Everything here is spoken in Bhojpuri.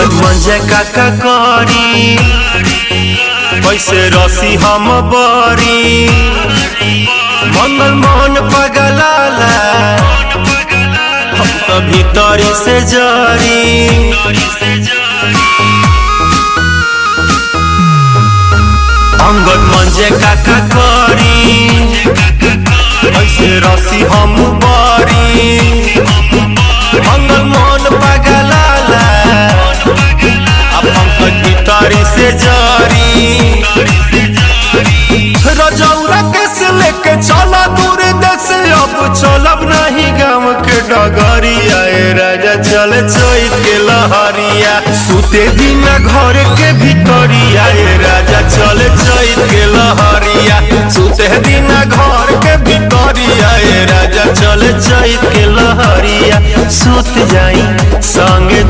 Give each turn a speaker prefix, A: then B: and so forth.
A: अंगद मंजे काका करी कैसे रसी हम बरी मंगल मन पगलाला हम तो भीतरी से जरी। अंगद मंजे काका करी कैसे रसी हम बरी मंगल मन पगलाला अपन भीतरी से जरी। रजौरा कैसे लेके चला दूर देश अब चलब नहीं गाँव के डगरिया राजा चल चैत के लहरिया सुते दिन घर के भीतरिया राजा चल चैत के लहरिया सुते दिन घर के भीतरिया राजा चल चैत के लहरिया सुत जाई संगे।